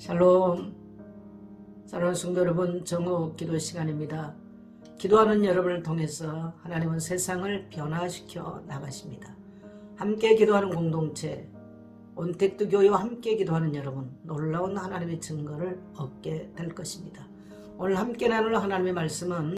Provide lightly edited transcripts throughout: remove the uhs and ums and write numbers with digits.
샬롬. 사랑하는 성도 여러분, 정오 기도 시간입니다. 기도하는 여러분을 통해서 하나님은 세상을 변화시켜 나가십니다. 함께 기도하는 공동체, 온택트 교회와 함께 기도하는 여러분, 놀라운 하나님의 증거를 얻게 될 것입니다. 오늘 함께 나눌 하나님의 말씀은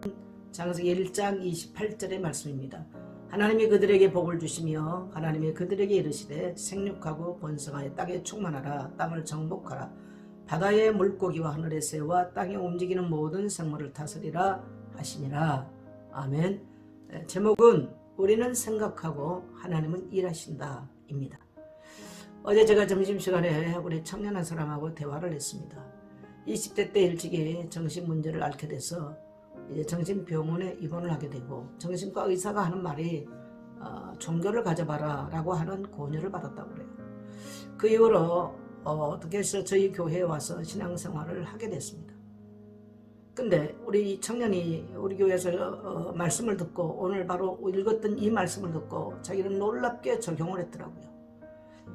창세기 1장 28절의 말씀입니다. 하나님이 그들에게 복을 주시며 하나님이 그들에게 이르시되 생육하고 번성하여 땅에 충만하라. 땅을 정복하라. 바다의 물고기와 하늘의 새와 땅에 움직이는 모든 생물을 다스리라 하시니라. 아멘. 제목은 우리는 생각하고 하나님은 일하신다 입니다. 어제 제가 점심시간에 우리 청년 한 사람하고 대화를 했습니다. 20대 때 일찍이 정신문제를 앓게 돼서 이제 정신병원에 입원을 하게 되고, 정신과 의사가 하는 말이 종교를 가져봐라 라고 하는 권유를 받았다고 그래요. 그 이후로 어떻게 해서 저희 교회에 와서 신앙생활을 하게 됐습니다. 근데 우리 청년이 우리 교회에서 말씀을 듣고, 오늘 바로 읽었던 이 말씀을 듣고 자기는 놀랍게 적용을 했더라고요.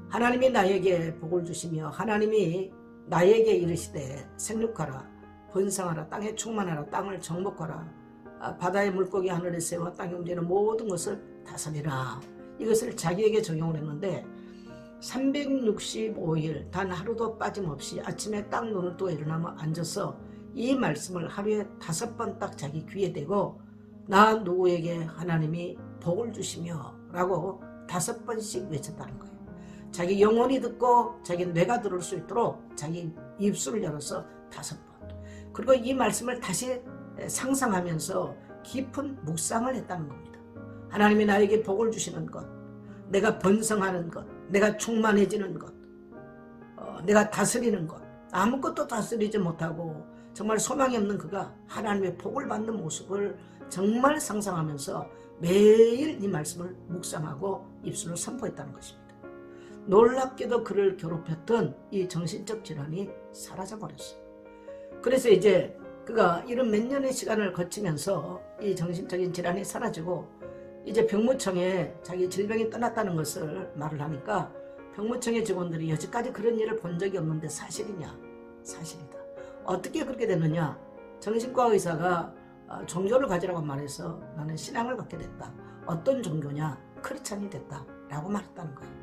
하나님이 나에게 복을 주시며 하나님이 나에게 이르시되 생육하라, 번성하라, 땅에 충만하라, 땅을 정복하라, 바다의 물고기, 하늘의 새와 땅에 움직이는 모든 것을 다스리라. 이것을 자기에게 적용을 했는데 365일 단 하루도 빠짐없이 아침에 딱 눈을 뜨고 일어나면 앉아서 이 말씀을 하루에 5번 딱 자기 귀에 대고 나 누구에게 하나님이 복을 주시며 라고 5번씩 외쳤다는 거예요. 자기 영혼이 듣고 자기 뇌가 들을 수 있도록 자기 입술을 열어서 5번. 그리고 이 말씀을 다시 상상하면서 깊은 묵상을 했다는 겁니다. 하나님이 나에게 복을 주시는 것, 내가 번성하는 것, 내가 충만해지는 것, 내가 다스리는 것, 아무것도 다스리지 못하고 정말 소망이 없는 그가 하나님의 복을 받는 모습을 정말 상상하면서 매일 이 말씀을 묵상하고 입술로 선포했다는 것입니다. 놀랍게도 그를 괴롭혔던 이 정신적 질환이 사라져버렸어요. 그래서 이제 그가 이런 몇 년의 시간을 거치면서 이 정신적인 질환이 사라지고 이제 병무청에 자기 질병이 떠났다는 것을 말을 하니까 병무청의 직원들이 여지까지 그런 일을 본 적이 없는데 사실이냐? 사실이다. 어떻게 그렇게 됐느냐? 정신과 의사가 종교를 가지라고 말해서 나는 신앙을 갖게 됐다. 어떤 종교냐? 크리스찬이 됐다 라고 말했다는 거예요.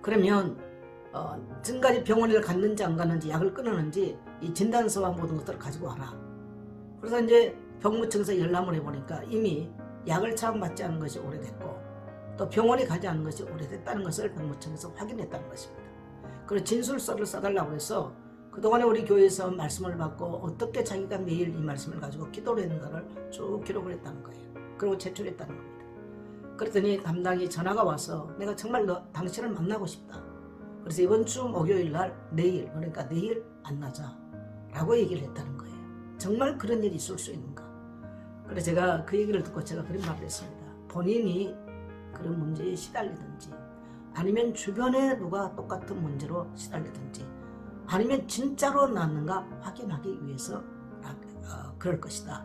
그러면 지금까지 병원을 갔는지 안 갔는지, 약을 끊었는지 이 진단서와 모든 것들을 가지고 와라. 그래서 이제 병무청에서 열람을 해보니까 이미 약을 처방받지 않은 것이 오래됐고 또 병원에 가지 않은 것이 오래됐다는 것을 병무청에서 확인했다는 것입니다. 그리고 진술서를 써달라고 해서 그동안에 우리 교회에서 말씀을 받고 어떻게 자기가 매일 이 말씀을 가지고 기도를 했는가를 쭉 기록을 했다는 거예요. 그리고 제출했다는 겁니다. 그랬더니 담당이 전화가 와서 내가 정말 당신을 만나고 싶다. 그래서 이번 주 목요일 날 내일, 그러니까 내일 만나자 라고 얘기를 했다는 거예요. 정말 그런 일이 있을 수 있는가? 그래서 제가 그 얘기를 듣고 제가 그런 말을 했습니다. 본인이 그런 문제에 시달리든지 아니면 주변에 누가 똑같은 문제로 시달리든지 아니면 진짜로 낫는가 확인하기 위해서 그럴 것이다.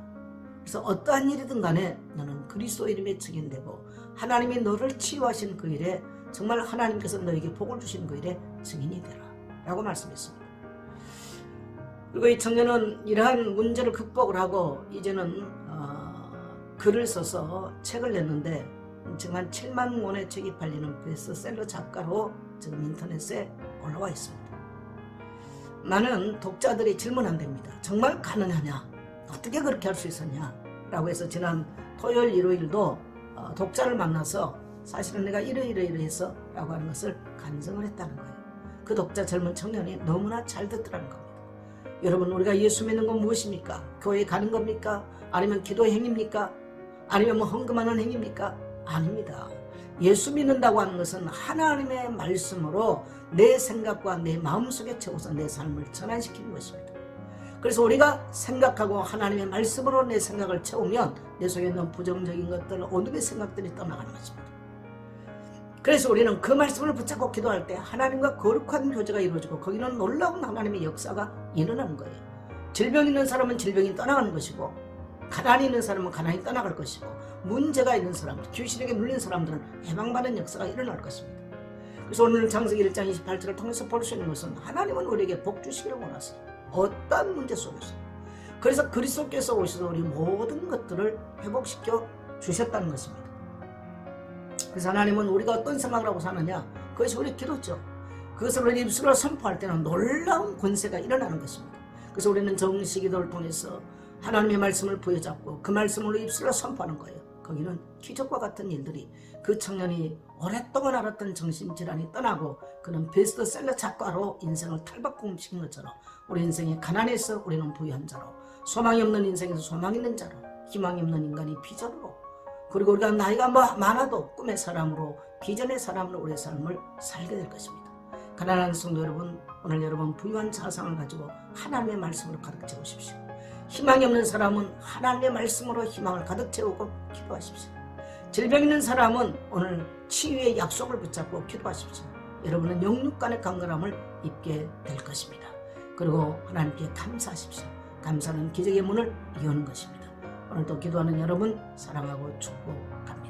그래서 어떠한 일이든 간에 너는 그리스도 이름에 증인되고 하나님이 너를 치유하신 그 일에 정말 하나님께서 너에게 복을 주신 그 일에 증인이 되라 라고 말씀했습니다. 그리고 이 청년은 이러한 문제를 극복을 하고 이제는 글을 써서 책을 냈는데 지금 한 7만 권의 책이 팔리는 베스트셀러 작가로 지금 인터넷에 올라와 있습니다. 많은 독자들이 질문한답니다. 정말 가능하냐? 어떻게 그렇게 할 수 있었냐? 라고 해서 지난 토요일 일요일도 독자를 만나서 사실은 내가 이러이러해서 라고 하는 것을 간증을 했다는 거예요. 그 독자 젊은 청년이 너무나 잘 듣더라는 겁니다. 여러분, 우리가 예수 믿는 건 무엇입니까? 교회에 가는 겁니까? 아니면 기도 행위입니까? 아니면 뭐 헌금하는 행위입니까? 아닙니다. 예수 믿는다고 하는 것은 하나님의 말씀으로 내 생각과 내 마음속에 채워서 내 삶을 전환시키는 것입니다. 그래서 우리가 생각하고 하나님의 말씀으로 내 생각을 채우면 내 속에 있는 부정적인 것들, 어둠의 생각들이 떠나가는 것입니다. 그래서 우리는 그 말씀을 붙잡고 기도할 때 하나님과 거룩한 교제가 이루어지고 거기는 놀라운 하나님의 역사가 일어나는 거예요. 질병 있는 사람은 질병이 떠나가는 것이고 가난이 있는 사람은 가난이 떠나갈 것이고 문제가 있는 사람들, 귀신에게 물린 사람들은 해방받는 역사가 일어날 것입니다. 그래서 오늘 창세기 1장 28절을 통해서 볼 수 있는 것은 하나님은 우리에게 복 주시기를 원하세요. 어떠한 문제 속에서. 그래서 그리스도께서 오셔서 우리 모든 것들을 회복시켜 주셨다는 것입니다. 그래서 하나님은 우리가 어떤 생각을 하고 사느냐, 그것이 우리 기도죠. 그것을 우리 입술로 선포할 때는 놀라운 권세가 일어나는 것입니다. 그래서 우리는 정시 기도를 통해서 하나님의 말씀을 부여잡고 그 말씀을 입술로 선포하는 거예요. 거기는 기적과 같은 일들이, 그 청년이 오랫동안 앓았던 정신질환이 떠나고 그는 베스트셀러 작가로 인생을 탈바꿈시킨 것처럼 우리 인생의 가난에서 우리는 부유한 자로, 소망이 없는 인생에서 소망 있는 자로, 희망이 없는 인간이 비전으로, 그리고 우리가 나이가 많아도 꿈의 사람으로, 비전의 사람으로 우리의 삶을 살게 될 것입니다. 가난한 성도 여러분, 오늘 여러분 부유한 자상을 가지고 하나님의 말씀으로 가득 채우십시오. 희망이 없는 사람은 하나님의 말씀으로 희망을 가득 채우고 기도하십시오. 질병 있는 사람은 오늘 치유의 약속을 붙잡고 기도하십시오. 여러분은 영육 간의 강건함을 입게 될 것입니다. 그리고 하나님께 감사하십시오. 감사는 기적의 문을 여는 것입니다. 오늘도 기도하는 여러분 사랑하고 축복합니다.